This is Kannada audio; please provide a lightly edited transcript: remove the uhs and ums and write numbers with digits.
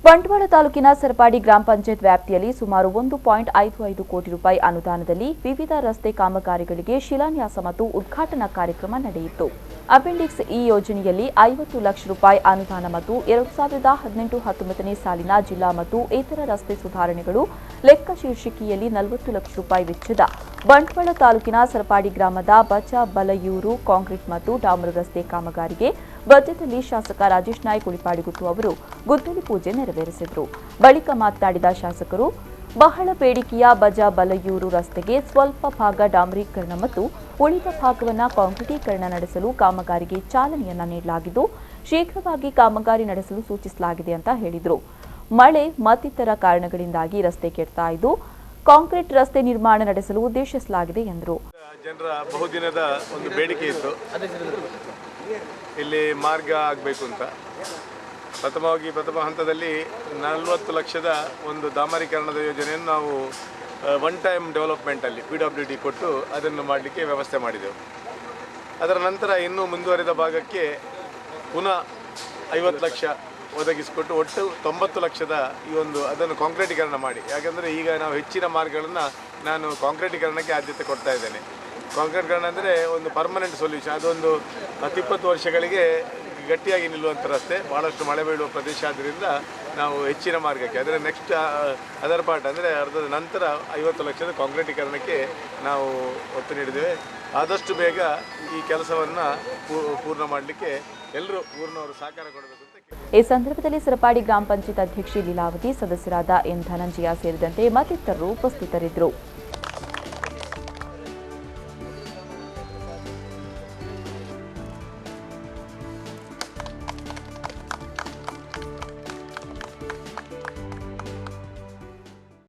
ಬಂಟ್ವಾಳ ತಾಲೂಕಿನ ಸರಪಾಡಿ ಗ್ರಾಮ ಪಂಚಾಯತ್ ವ್ಯಾಪ್ತಿಯಲ್ಲಿ ಸುಮಾರು 1.55 ಕೋಟಿ ರೂಪಾಯಿ ಅನುದಾನದಲ್ಲಿ ವಿವಿಧ ರಸ್ತೆ ಕಾಮಗಾರಿಗಳಿಗೆ ಶಿಲಾನ್ಯಾಸ ಮತ್ತು ಉದ್ಘಾಟನಾ ಕಾರ್ಯಕ್ರಮ ನಡೆಯಿತು. ಅಪೆಂಡಿಕ್ಸ್ ಇ ಯೋಜನೆಯಲ್ಲಿ 50 ಲಕ್ಷ ರೂಪಾಯಿ ಅನುದಾನ ಮತ್ತು 2018-19ನೇ ಸಾಲಿನ ಜಿಲ್ಲಾ ಮತ್ತು ಇತರ ರಸ್ತೆ ಸುಧಾರಣೆಗಳು ಲೆಕ್ಕ ಶೀರ್ಷಿಕೆಯಲ್ಲಿ 40 ಲಕ್ಷ ರೂಪಾಯಿ ವೆಚ್ಚದ ಬಂಟ್ವಾಳ ತಾಲೂಕಿನ ಸರಪಾಡಿ ಗ್ರಾಮದ ಬಲಯೂರು ಕಾಂಕ್ರೀಟ್ ಮತ್ತು ಡಾಮರು ರಸ್ತೆ ಕಾಮಗಾರಿಗೆ ಬಜೆಟ್ನಲ್ಲಿ ಶಾಸಕ ರಾಜೇಶ್ನಾಯಕ್ ಉಳಿಪಾಡಿಗುತ್ತು ಅವರು ಗುದ್ದಲಿ ಪೂಜೆ ನೆರವೇರಿಸಿದರು. ಬಳಿಕ ಮಾತನಾಡಿದ ಶಾಸಕರು, ಬಹಳ ಬೇಡಿಕೆಯ ಬಲಯೂರು ರಸ್ತೆಗೆ ಸ್ವಲ್ಪ ಭಾಗ ಡಾಮರೀಕರಣ ಮತ್ತು ಉಳಿದ ಭಾಗವನ್ನು ಕಾಂಕ್ರೀಟೀಕರಣ ನಡೆಸಲು ಕಾಮಗಾರಿಗೆ ಚಾಲನೆಯನ್ನ ನೀಡಲಾಗಿದ್ದು, ಶೀಘ್ರವಾಗಿ ಕಾಮಗಾರಿ ನಡೆಸಲು ಸೂಚಿಸಲಾಗಿದೆ ಅಂತ ಹೇಳಿದರು. ಮಳೆ ಮತ್ತಿತರ ಕಾರಣಗಳಿಂದಾಗಿ ರಸ್ತೆ ಕೆಡ್ತಾ ಇದ್ದು, ಕಾಂಕ್ರೀಟ್ ರಸ್ತೆ ನಿರ್ಮಾಣ ನಡೆಸಲು ಉದ್ದೇಶಿಸಲಾಗಿದೆ ಎಂದರು. ಜನರ ಬಹುದಿನದ ಒಂದು ಬೇಡಿಕೆ ಇತ್ತು, ಇಲ್ಲಿ ಮಾರ್ಗ ಆಗಬೇಕು ಅಂತ. ಪ್ರಥಮ ಹಂತದಲ್ಲಿ 40 ಲಕ್ಷದ ಒಂದು ಡಾಮರೀಕರಣದ ಯೋಜನೆಯನ್ನು ನಾವು ಒನ್ ಟೈಮ್ ಡೆವಲಪ್ಮೆಂಟಲ್ಲಿ PWD ಕೊಟ್ಟು ಅದನ್ನು ಮಾಡಲಿಕ್ಕೆ ವ್ಯವಸ್ಥೆ ಮಾಡಿದೆವು. ಅದರ ನಂತರ ಇನ್ನೂ ಮುಂದುವರಿದ ಭಾಗಕ್ಕೆ ಪುನಃ 50 ಲಕ್ಷ ಒದಗಿಸಿಕೊಟ್ಟು ಒಟ್ಟು 90 ಲಕ್ಷದ ಈ ಒಂದು ಅದನ್ನು ಕಾಂಕ್ರೀಟೀಕರಣ ಮಾಡಿ. ಯಾಕೆಂದರೆ ಈಗ ನಾವು ಹೆಚ್ಚಿನ ಮಾರ್ಗಗಳನ್ನು ನಾನು ಕಾಂಕ್ರೀಟೀಕರಣಕ್ಕೆ ಆದ್ಯತೆ ಕೊಡ್ತಾ ಇದ್ದೇನೆ. ಕಾಂಕ್ರೀಟೀಕರಣ ಅಂದರೆ ಒಂದು ಪರ್ಮನೆಂಟ್ ಸೊಲ್ಯೂಷನ್, ಅದೊಂದು 10-20 ವರ್ಷಗಳಿಗೆ ಗಟ್ಟಿಯಾಗಿ ನಿಲ್ಲುವಂಥ ರಸ್ತೆ, ಭಾಳಷ್ಟು ಮಳೆ ಬೀಳುವ ಪ್ರದೇಶ ಆದ್ದರಿಂದ ನಾವು ಹೆಚ್ಚಿನ ಮಾರ್ಗಕ್ಕೆ ಅದರ ನೆಕ್ಸ್ಟ್ ಅದರ್ ಪಾರ್ಟ್ ಅಂದರೆ ಅರ್ಧದ ನಂತರ 50 ಲಕ್ಷದ ಕಾಂಕ್ರೀಟೀಕರಣಕ್ಕೆ ನಾವು ಒತ್ತು ನೀಡಿದ್ದೇವೆ. ಆದಷ್ಟು ಬೇಗ ಈ ಕೆಲಸವನ್ನು ಪೂರ್ಣ ಮಾಡಲಿಕ್ಕೆ ಎಲ್ಲರೂ ಊರಿನವರು ಸಹಕಾರ ಕೊಡಬೇಕು ಅಂತ. ಈ ಸಂದರ್ಭದಲ್ಲಿ ಸರಪಾಡಿ ಗ್ರಾಮ ಪಂಚಾಯತ್ ಅಧ್ಯಕ್ಷೆ ಲೀಲಾವತಿ, ಸದಸ್ಯರಾದ ಎನ್ ಧನಂಜಯ ಸೇರಿದಂತೆ ಮತ್ತಿತರರು ಉಪಸ್ಥಿತರಿದ್ದರು.